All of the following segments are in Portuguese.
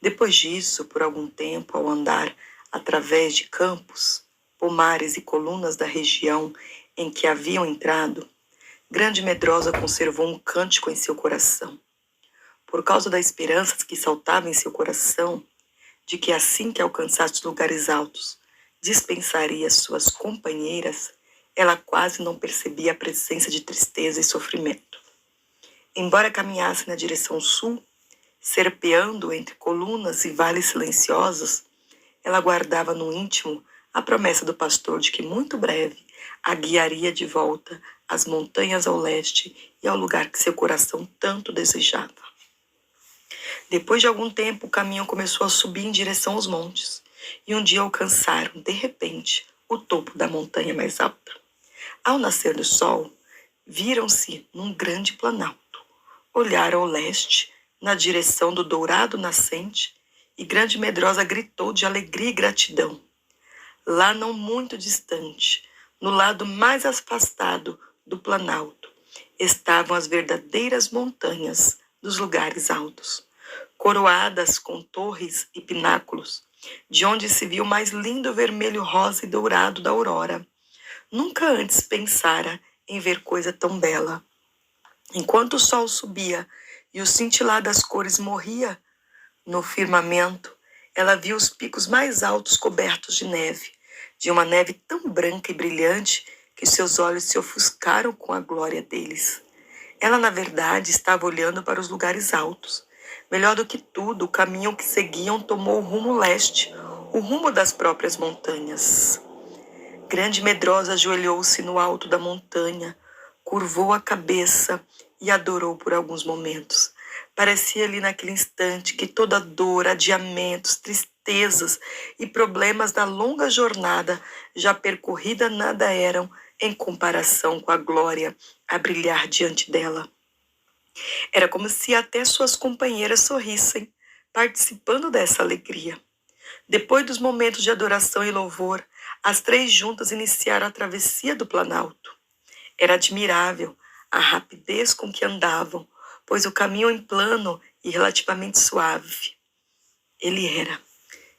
Depois disso, por algum tempo, ao andar através de campos, pomares e colunas da região em que haviam entrado, Grande Medrosa conservou um cântico em seu coração. Por causa da esperança que saltava em seu coração, de que assim que alcançasse os lugares altos, dispensaria suas companheiras, ela quase não percebia a presença de tristeza e sofrimento. Embora caminhasse na direção sul, serpeando entre colunas e vales silenciosos, ela guardava no íntimo a promessa do pastor de que muito breve a guiaria de volta às montanhas ao leste e ao lugar que seu coração tanto desejava. Depois de algum tempo, o caminho começou a subir em direção aos montes, e um dia alcançaram, de repente, o topo da montanha mais alta. Ao nascer do sol, viram-se num grande planalto. Olharam ao leste, na direção do dourado nascente, e Grande Medrosa gritou de alegria e gratidão. Lá não muito distante, no lado mais afastado do planalto, estavam as verdadeiras montanhas dos lugares altos, coroadas com torres e pináculos, de onde se viu o mais lindo vermelho, rosa e dourado da aurora. Nunca antes pensara em ver coisa tão bela. Enquanto o sol subia e o cintilar das cores morria no firmamento, ela viu os picos mais altos cobertos de uma neve tão branca e brilhante que seus olhos se ofuscaram com a glória deles. Ela, na verdade, estava olhando para os lugares altos. Melhor do que tudo, o caminho que seguiam tomou o rumo leste, o rumo das próprias montanhas. Grande Medrosa ajoelhou-se no alto da montanha, curvou a cabeça e adorou por alguns momentos. Parecia-lhe naquele instante que toda dor, adiamentos, tristezas e problemas da longa jornada já percorrida nada eram em comparação com a glória a brilhar diante dela. Era como se até suas companheiras sorrissem, participando dessa alegria. Depois dos momentos de adoração e louvor, as três juntas iniciaram a travessia do Planalto. Era admirável a rapidez com que andavam, pois o caminho em plano e relativamente suave. Ele era.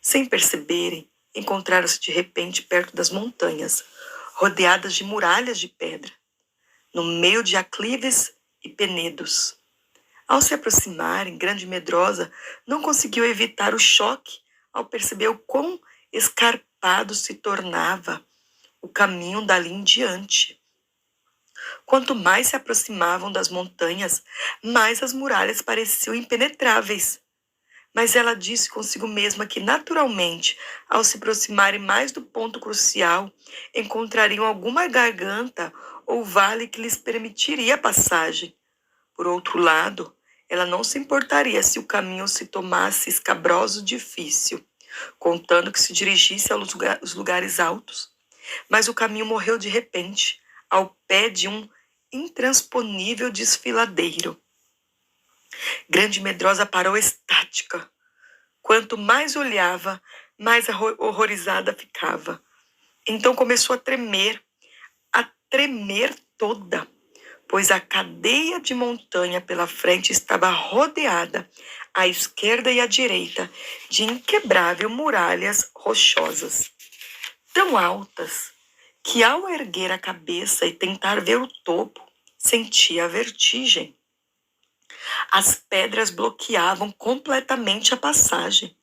Sem perceberem, encontraram-se de repente perto das montanhas, rodeadas de muralhas de pedra, no meio de aclives e penedos. Ao se aproximarem, Grande Medrosa não conseguiu evitar o choque ao perceber o quão escarpado se tornava o caminho dali em diante. Quanto mais se aproximavam das montanhas, mais as muralhas pareciam impenetráveis. Mas ela disse consigo mesma que, naturalmente, ao se aproximarem mais do ponto crucial, encontrariam alguma garganta ou vale que lhes permitiria a passagem. Por outro lado, ela não se importaria se o caminho se tomasse escabroso e difícil, contando que se dirigisse aos lugares altos. Mas o caminho morreu de repente, ao pé de um intransponível desfiladeiro. Grande Medrosa parou estática. Quanto mais olhava, mais horrorizada ficava. Então começou a tremer toda, pois a cadeia de montanha pela frente estava rodeada, à esquerda e à direita, de inquebrável muralhas rochosas, tão altas que, ao erguer a cabeça e tentar ver o topo, sentia a vertigem. As pedras bloqueavam completamente a passagem.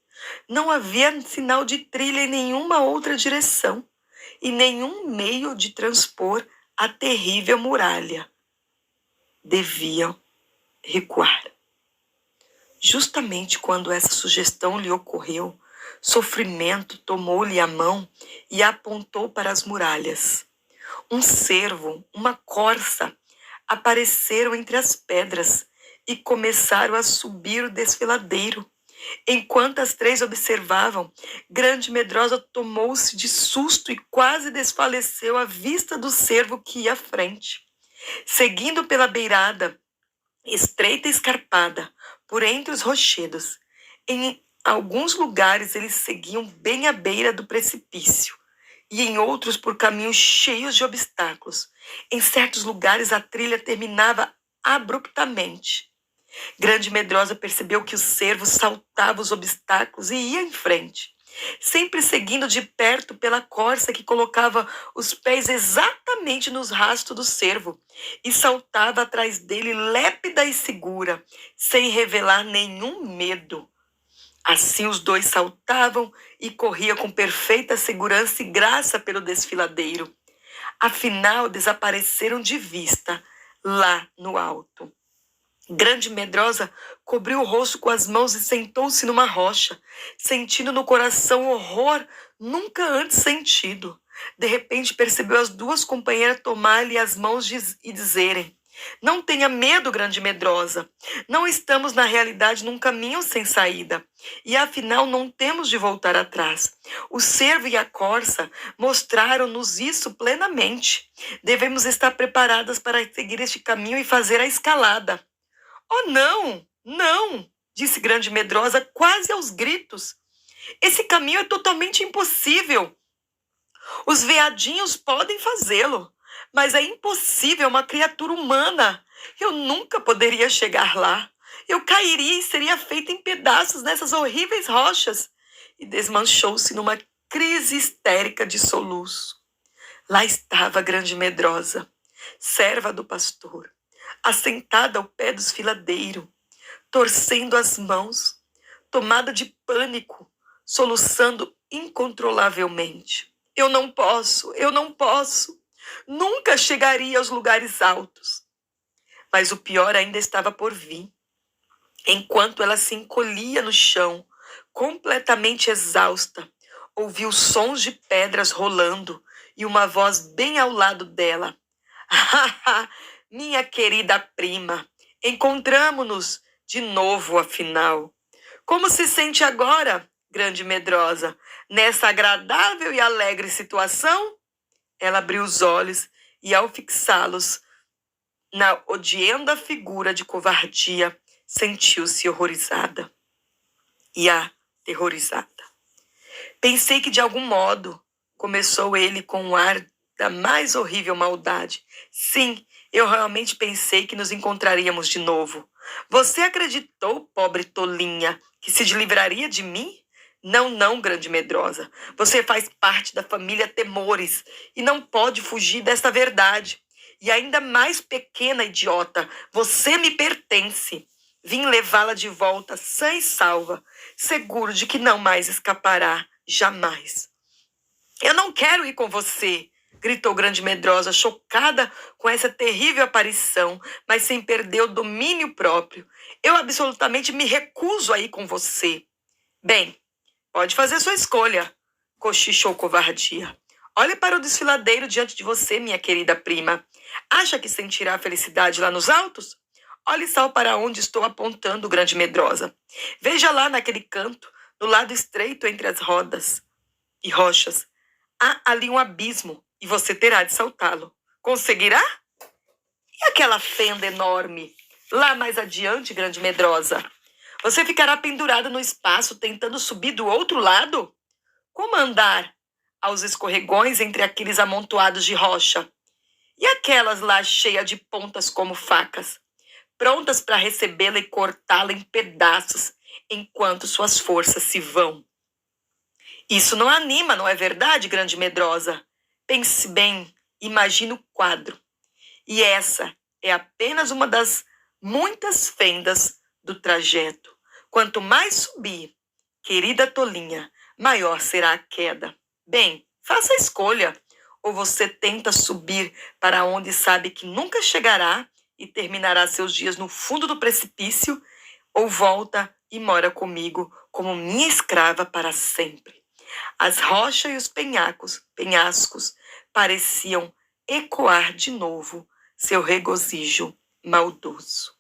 Não havia sinal de trilha em nenhuma outra direção e nenhum meio de transpor a terrível muralha. Deviam recuar. Justamente quando essa sugestão lhe ocorreu, Sofrimento tomou-lhe a mão e a apontou para as muralhas. Um cervo, uma corça, apareceram entre as pedras e começaram a subir o desfiladeiro. Enquanto as três observavam, Grande Medrosa tomou-se de susto e quase desfaleceu à vista do cervo que ia à frente. Seguindo pela beirada, estreita e escarpada, por entre os rochedos, em alguns lugares eles seguiam bem à beira do precipício, e em outros por caminhos cheios de obstáculos. Em certos lugares a trilha terminava abruptamente. Grande Medrosa percebeu que o cervo saltava os obstáculos e ia em frente, sempre seguindo de perto pela corça que colocava os pés exatamente nos rastros do cervo e saltava atrás dele lépida e segura, sem revelar nenhum medo. Assim os dois saltavam e corriam com perfeita segurança e graça pelo desfiladeiro. Afinal, desapareceram de vista lá no alto. Grande Medrosa cobriu o rosto com as mãos e sentou-se numa rocha, sentindo no coração horror nunca antes sentido. De repente percebeu as duas companheiras tomar-lhe as mãos e dizerem: Não tenha medo, Grande Medrosa. Não estamos na realidade num caminho sem saída. E afinal não temos de voltar atrás. O cervo e a corça mostraram-nos isso plenamente. Devemos estar preparadas para seguir este caminho e fazer a escalada. Oh, não, não, disse Grande Medrosa quase aos gritos. Esse caminho é totalmente impossível. Os veadinhos podem fazê-lo, mas é impossível uma criatura humana. Eu nunca poderia chegar lá. Eu cairia e seria feita em pedaços nessas horríveis rochas. E desmanchou-se numa crise histérica de soluço. Lá estava Grande Medrosa, serva do pastor, assentada ao pé do desfiladeiro, torcendo as mãos, tomada de pânico, soluçando incontrolavelmente. Eu não posso, nunca chegaria aos lugares altos. Mas o pior ainda estava por vir. Enquanto ela se encolhia no chão, completamente exausta, ouviu sons de pedras rolando e uma voz bem ao lado dela. Minha querida prima, encontramo-nos de novo, afinal. Como se sente agora, Grande Medrosa, nessa agradável e alegre situação? Ela abriu os olhos e, ao fixá-los na odienta figura de covardia, sentiu-se horrorizada e aterrorizada. Pensei que, de algum modo, começou ele com um ar da mais horrível maldade. Sim, eu realmente pensei que nos encontraríamos de novo. Você acreditou, pobre tolinha, que se livraria de mim? Não, não, Grande Medrosa. Você faz parte da família Temores e não pode fugir desta verdade. E ainda mais pequena, idiota, você me pertence. Vim levá-la de volta sã e salva, seguro de que não mais escapará, jamais. Eu não quero ir com você, gritou Grande Medrosa, chocada com essa terrível aparição, mas sem perder o domínio próprio. Eu absolutamente me recuso a ir com você. Bem, pode fazer sua escolha, cochichou Covardia. Olhe para o desfiladeiro diante de você, minha querida prima. Acha que sentirá felicidade lá nos altos? Olhe só para onde estou apontando, Grande Medrosa. Veja lá naquele canto, no lado estreito entre as rodas e rochas. Há ali um abismo e você terá de saltá-lo. Conseguirá? E aquela fenda enorme, lá mais adiante, Grande Medrosa? Você ficará pendurada no espaço tentando subir do outro lado? Como andar aos escorregões entre aqueles amontoados de rocha? E aquelas lá cheias de pontas como facas, prontas para recebê-la e cortá-la em pedaços enquanto suas forças se vão? Isso não anima, não é verdade, Grande Medrosa? Pense bem, imagine o quadro. E essa é apenas uma das muitas fendas do trajeto. Quanto mais subir, querida tolinha, maior será a queda. Bem, faça a escolha. Ou você tenta subir para onde sabe que nunca chegará e terminará seus dias no fundo do precipício, ou volta e mora comigo como minha escrava para sempre. As rochas e os penhascos pareciam ecoar de novo seu regozijo maldoso.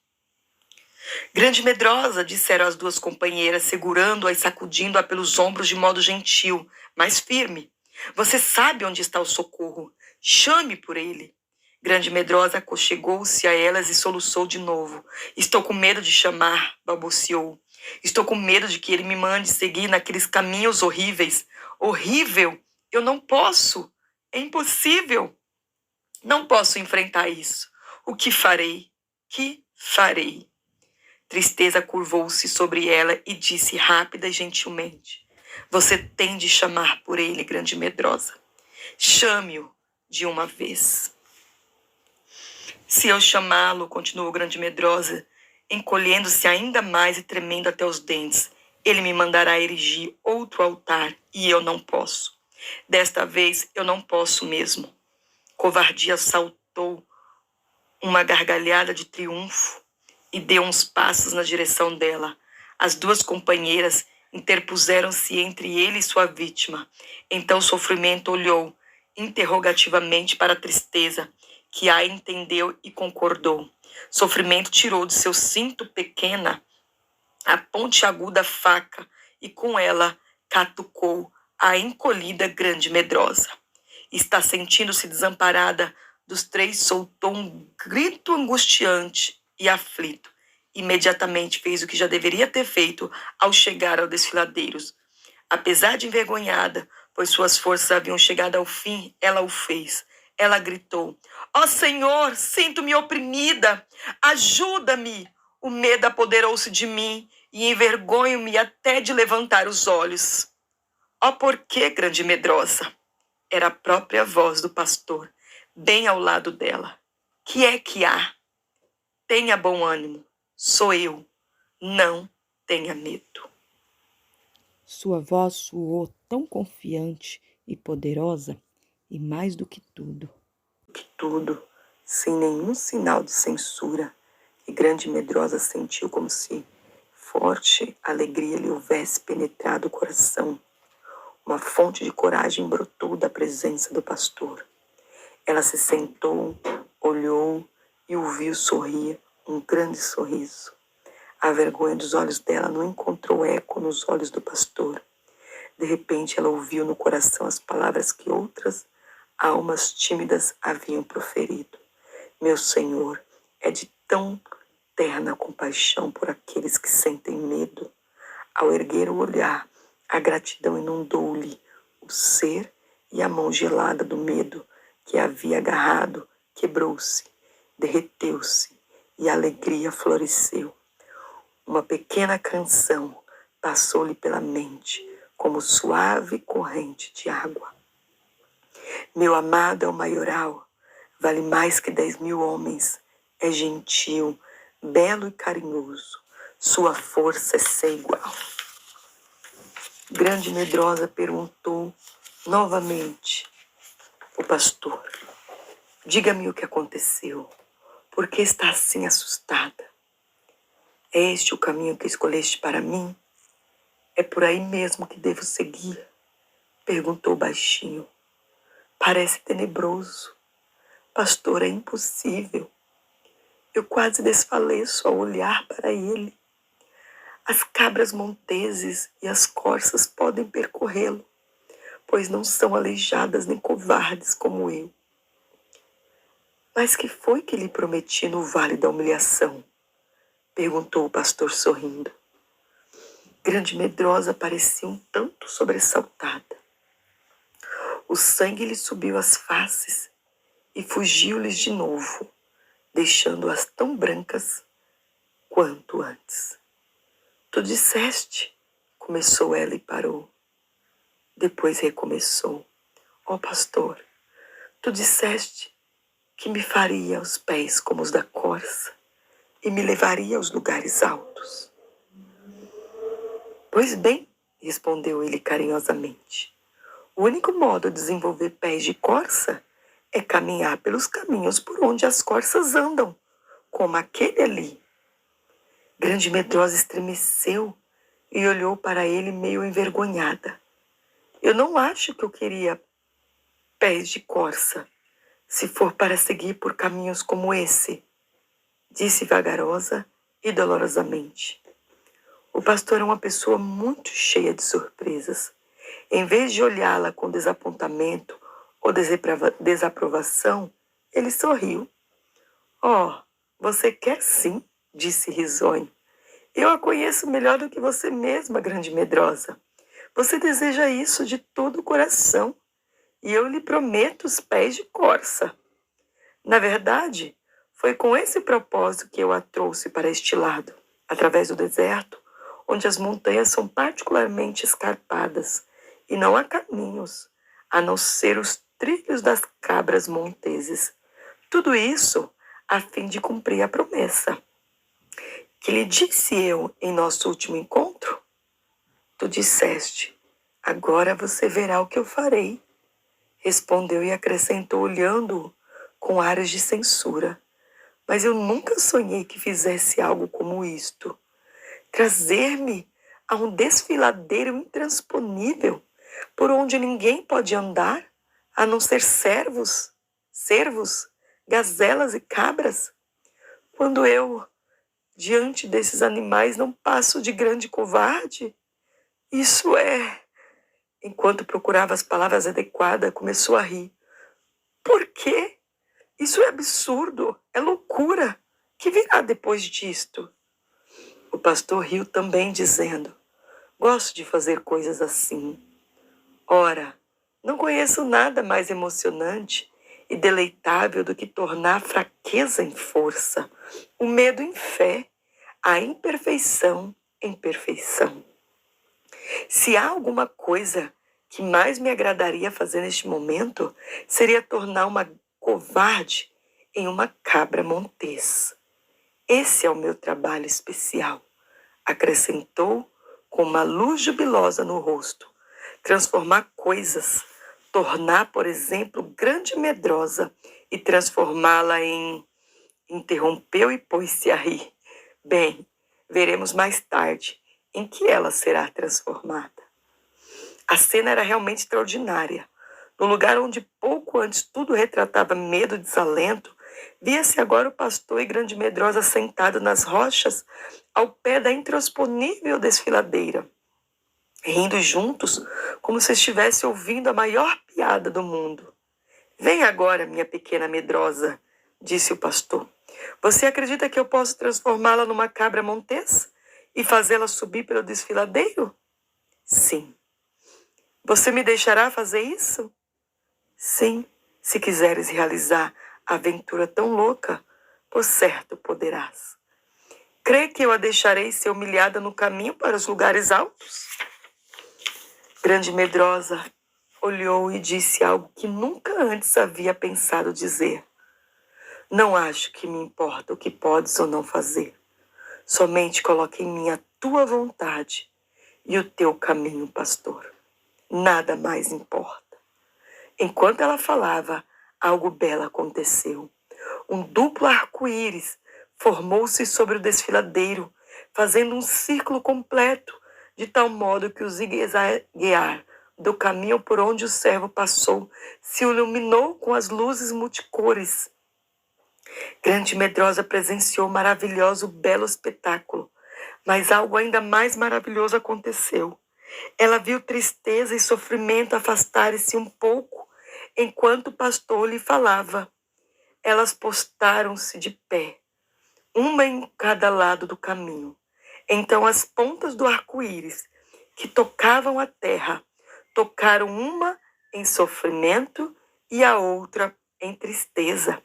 Grande Medrosa, disseram as duas companheiras, segurando-a e sacudindo-a pelos ombros de modo gentil, mas firme. Você sabe onde está o socorro. Chame por ele. Grande Medrosa aconchegou-se a elas e soluçou de novo. Estou com medo de chamar, balbuciou. Estou com medo de que ele me mande seguir naqueles caminhos horríveis. Horrível! Eu não posso! É impossível! Não posso enfrentar isso. O que farei? Que farei? Tristeza curvou-se sobre ela e disse rápida e gentilmente: Você tem de chamar por ele, grande medrosa. Chame-o de uma vez. Se eu chamá-lo, continuou grande medrosa, encolhendo-se ainda mais e tremendo até os dentes, ele me mandará erigir outro altar e eu não posso. Desta vez eu não posso mesmo. Covardia saltou uma gargalhada de triunfo e deu uns passos na direção dela. As duas companheiras interpuseram-se entre ele e sua vítima. Então o sofrimento olhou interrogativamente para a tristeza, que a entendeu e concordou. Sofrimento tirou de seu cinto pequena a pontiaguda faca e com ela catucou a encolhida grande medrosa. Está sentindo-se desamparada dos três, soltou um grito angustiante e aflito. Imediatamente fez o que já deveria ter feito ao chegar ao desfiladeiros. Apesar de envergonhada, pois suas forças haviam chegado ao fim, ela o fez. Ela gritou: Ó Senhor, sinto-me oprimida, ajuda-me! O medo apoderou-se de mim e envergonho-me até de levantar os olhos. Ó porquê, grande medrosa? Era a própria voz do pastor, bem ao lado dela. Que é que há? Tenha bom ânimo, sou eu. Não tenha medo. Sua voz soou tão confiante e poderosa, e mais do que tudo, sem nenhum sinal de censura, e grande medrosa sentiu como se forte alegria lhe houvesse penetrado o coração. Uma fonte de coragem brotou da presença do pastor. Ela se sentou, olhou e o viu sorrir, um grande sorriso. A vergonha dos olhos dela não encontrou eco nos olhos do pastor. De repente ela ouviu no coração as palavras que outras almas tímidas haviam proferido. Meu Senhor, é de tão terna compaixão por aqueles que sentem medo. Ao erguer o olhar, a gratidão inundou-lhe o ser e a mão gelada do medo que a havia agarrado quebrou-se, derreteu-se e a alegria floresceu. Uma pequena canção passou-lhe pela mente como suave corrente de água. Meu amado é o maioral, vale mais que 10.000 homens, é gentil, belo e carinhoso, sua força é sem igual. Grande medrosa perguntou novamente o pastor: Diga-me o que aconteceu, por que está assim assustada? É este o caminho que escolheste para mim? É por aí mesmo que devo seguir? Perguntou baixinho. Parece tenebroso. Pastor, é impossível. Eu quase desfaleço ao olhar para ele. As cabras monteses e as corças podem percorrê-lo, pois não são aleijadas nem covardes como eu. Mas que foi que lhe prometi no vale da humilhação? Perguntou o pastor sorrindo. Grande medrosa parecia um tanto sobressaltada. O sangue lhe subiu às faces e fugiu-lhes de novo, deixando-as tão brancas quanto antes. Tu disseste, começou ela e parou. Depois recomeçou. Ó pastor, tu disseste que me faria os pés como os da corça e me levaria aos lugares altos. Pois bem, respondeu ele carinhosamente. O único modo de desenvolver pés de corça é caminhar pelos caminhos por onde as corças andam, como aquele ali. Grande medrosa estremeceu e olhou para ele meio envergonhada. Eu não acho que eu queria pés de corça, se for para seguir por caminhos como esse, disse vagarosa e dolorosamente. O pastor é uma pessoa muito cheia de surpresas. Em vez de olhá-la com desapontamento ou desaprovação, ele sorriu. Oh, você quer sim, disse risonho. Eu a conheço melhor do que você mesma, grande medrosa. Você deseja isso de todo o coração, e eu lhe prometo os pés de corça. Na verdade, foi com esse propósito que eu a trouxe para este lado. através do deserto, onde as montanhas são particularmente escarpadas e não há caminhos, a não ser os trilhos das cabras monteses. Tudo isso a fim de cumprir a promessa. Que lhe disse eu em nosso último encontro? Tu disseste, agora você verá o que eu farei. Respondeu e acrescentou, olhando-o com ares de censura. Mas eu nunca sonhei que fizesse algo como isto. Trazer-me a um desfiladeiro intransponível, por onde ninguém pode andar, a não ser cervos, gazelas e cabras. Quando eu, diante desses animais, não passo de grande covarde? Isso é... Enquanto procurava as palavras adequadas, começou a rir. Por quê? Isso é absurdo, é loucura. Que virá depois disto? O pastor riu também, dizendo, gosto de fazer coisas assim. Ora, não conheço nada mais emocionante e deleitável do que tornar a fraqueza em força, o medo em fé, a imperfeição em perfeição. Se há alguma coisa que mais me agradaria fazer neste momento, seria tornar uma covarde em uma cabra montês. Esse é o meu trabalho especial, acrescentou com uma luz jubilosa no rosto. Transformar coisas, tornar, por exemplo, grande medrosa e transformá-la em... Interrompeu e pôs-se a rir. Bem, veremos mais tarde em que ela será transformada. A cena era realmente extraordinária. No lugar onde pouco antes tudo retratava medo e desalento, via-se agora o pastor e grande medrosa sentado nas rochas, ao pé da intransponível desfiladeira, rindo juntos, como se estivesse ouvindo a maior piada do mundo. Vem agora, minha pequena medrosa, disse o pastor. Você acredita que eu posso transformá-la numa cabra montês e fazê-la subir pelo desfiladeiro? Sim. Você me deixará fazer isso? Sim, se quiseres realizar a aventura tão louca, por certo poderás. Crê que eu a deixarei ser humilhada no caminho para os lugares altos? Grande medrosa olhou e disse algo que nunca antes havia pensado dizer. Não acho que me importa o que podes ou não fazer. Somente coloque em mim a tua vontade e o teu caminho, pastor. Nada mais importa. Enquanto ela falava, algo belo aconteceu. Um duplo arco-íris formou-se sobre o desfiladeiro, fazendo um círculo completo, de tal modo que o zigue-zaguear do caminho por onde o servo passou se iluminou com as luzes multicores. Grande Medrosa presenciou maravilhoso, belo espetáculo, mas algo ainda mais maravilhoso aconteceu. Ela viu tristeza e sofrimento afastarem-se um pouco, enquanto o pastor lhe falava. Elas postaram-se de pé, uma em cada lado do caminho. Então as pontas do arco-íris, que tocavam a terra, tocaram uma em sofrimento e a outra em tristeza.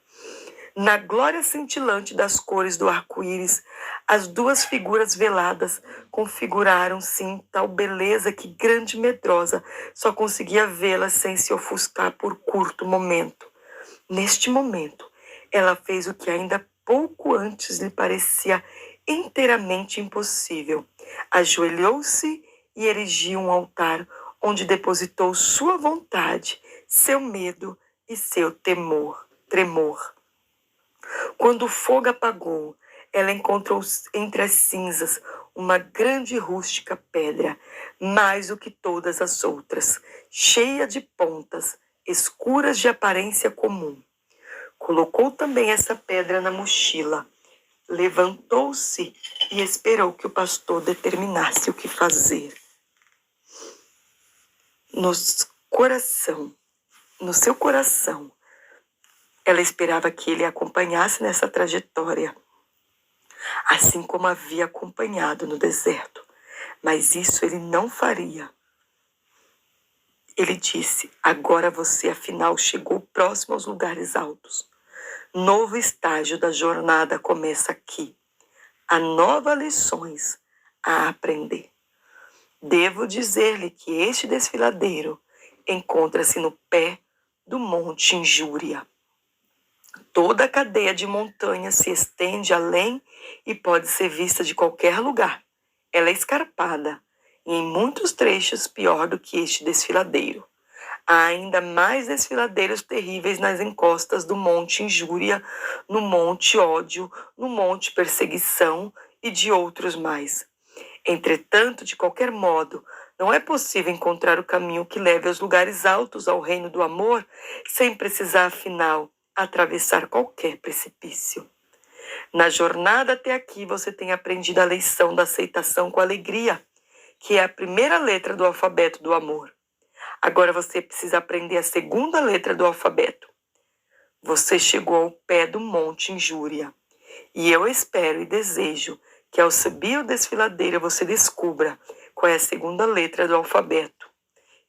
Na glória cintilante das cores do arco-íris, as duas figuras veladas configuraram-se em tal beleza que Grande Medrosa só conseguia vê-las sem se ofuscar por curto momento. Neste momento, ela fez o que ainda pouco antes lhe parecia inteiramente impossível. Ajoelhou-se e erigiu um altar onde depositou sua vontade, seu medo e seu tremor. Quando o fogo apagou, ela encontrou entre as cinzas uma grande e rústica pedra, mais do que todas as outras, cheia de pontas, escuras de aparência comum. Colocou também essa pedra na mochila, levantou-se e esperou que o pastor determinasse o que fazer. No seu coração, ela esperava que ele a acompanhasse nessa trajetória, assim como havia acompanhado no deserto. Mas isso ele não faria. Ele disse, agora você afinal chegou próximo aos lugares altos. Novo estágio da jornada começa aqui. há novas lições a aprender. Devo dizer-lhe que este desfiladeiro encontra-se no pé do Monte Injúria. Toda a cadeia de montanhas se estende além e pode ser vista de qualquer lugar. Ela é escarpada e em muitos trechos pior do que este desfiladeiro. Há ainda mais desfiladeiros terríveis nas encostas do Monte Injúria, no Monte Ódio, no Monte Perseguição e de outros mais. Entretanto, de qualquer modo, não é possível encontrar o caminho que leve aos lugares altos ao reino do amor sem precisar, afinal, atravessar qualquer precipício. Na jornada até aqui, você tem aprendido a lição da aceitação com alegria, que é a primeira letra do alfabeto do amor. Agora você precisa aprender a segunda letra do alfabeto. Você chegou ao pé do Monte Injúria. E eu espero e desejo que ao subir o desfiladeiro você descubra qual é a segunda letra do alfabeto.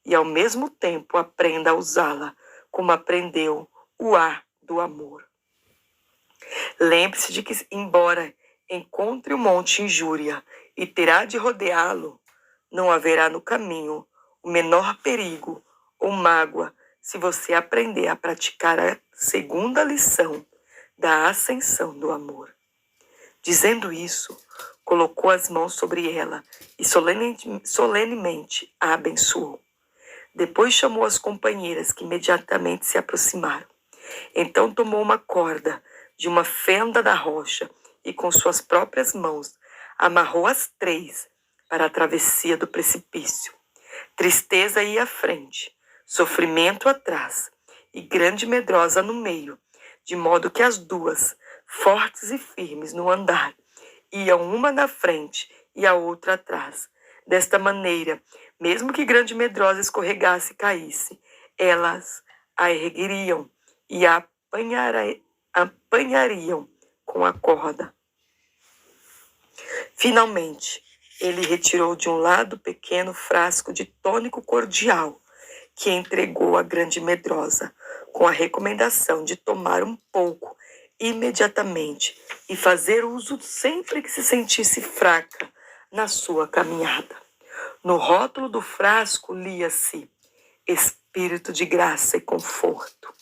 E ao mesmo tempo aprenda a usá-la como aprendeu o A do amor. Lembre-se de que, embora encontre o Monte Injúria e terá de rodeá-lo, não haverá no caminho o menor perigo ou mágoa se você aprender a praticar a segunda lição da ascensão do amor. Dizendo isso, colocou as mãos sobre ela e solenemente a abençoou. Depois chamou as companheiras, que imediatamente se aproximaram. Então tomou uma corda de uma fenda da rocha e com suas próprias mãos amarrou as três para a travessia do precipício. Tristeza ia à frente, sofrimento atrás e grande medrosa no meio, de modo que as duas, fortes e firmes no andar, iam uma na frente e a outra atrás. Desta maneira, mesmo que grande medrosa escorregasse e caísse, elas a ergueriam e a apanhariam com a corda. Finalmente, ele retirou de um lado pequeno frasco de tônico cordial, que entregou à grande medrosa, com a recomendação de tomar um pouco imediatamente e fazer uso sempre que se sentisse fraca na sua caminhada. No rótulo do frasco lia-se Espírito de graça e conforto.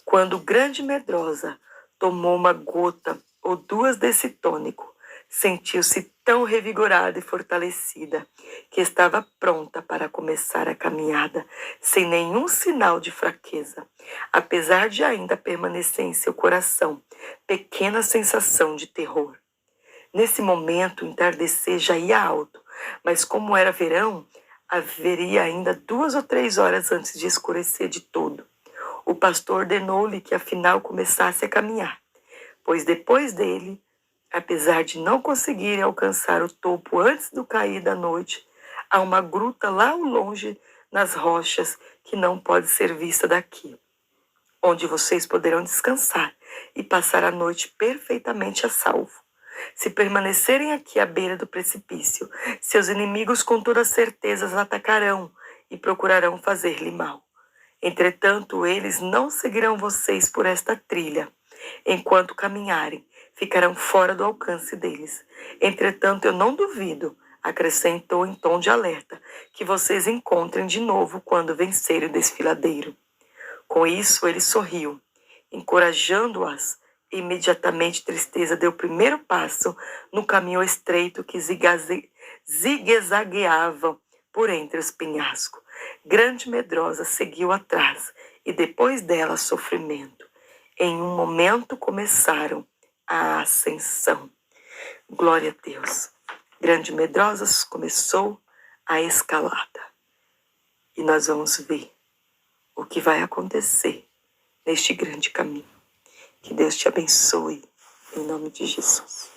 Quando grande medrosa tomou uma gota ou duas desse tônico, sentiu-se tão revigorada e fortalecida que estava pronta para começar a caminhada, sem nenhum sinal de fraqueza, apesar de ainda permanecer em seu coração pequena sensação de terror. Nesse momento, o entardecer já ia alto, mas como era verão, haveria ainda 2 ou 3 horas antes de escurecer de todo. O pastor ordenou-lhe que afinal começasse a caminhar, pois depois dele, apesar de não conseguirem alcançar o topo antes do cair da noite, há uma gruta lá ao longe nas rochas que não pode ser vista daqui, onde vocês poderão descansar e passar a noite perfeitamente a salvo. Se permanecerem aqui à beira do precipício, seus inimigos com toda certeza os atacarão e procurarão fazer-lhe mal. Entretanto, eles não seguirão vocês por esta trilha. Enquanto caminharem, ficarão fora do alcance deles. Entretanto, eu não duvido, acrescentou em tom de alerta, que vocês encontrem de novo quando vencerem o desfiladeiro. Com isso, ele sorriu, encorajando-as. Imediatamente, Tristeza deu o primeiro passo no caminho estreito que zigue-zagueava por entre os penhascos. Grande Medrosa seguiu atrás e depois dela Sofrimento. Em um momento começaram a ascensão. Glória a Deus. Grande Medrosa começou a escalada. E nós vamos ver o que vai acontecer neste grande caminho. Que Deus te abençoe, em nome de Jesus.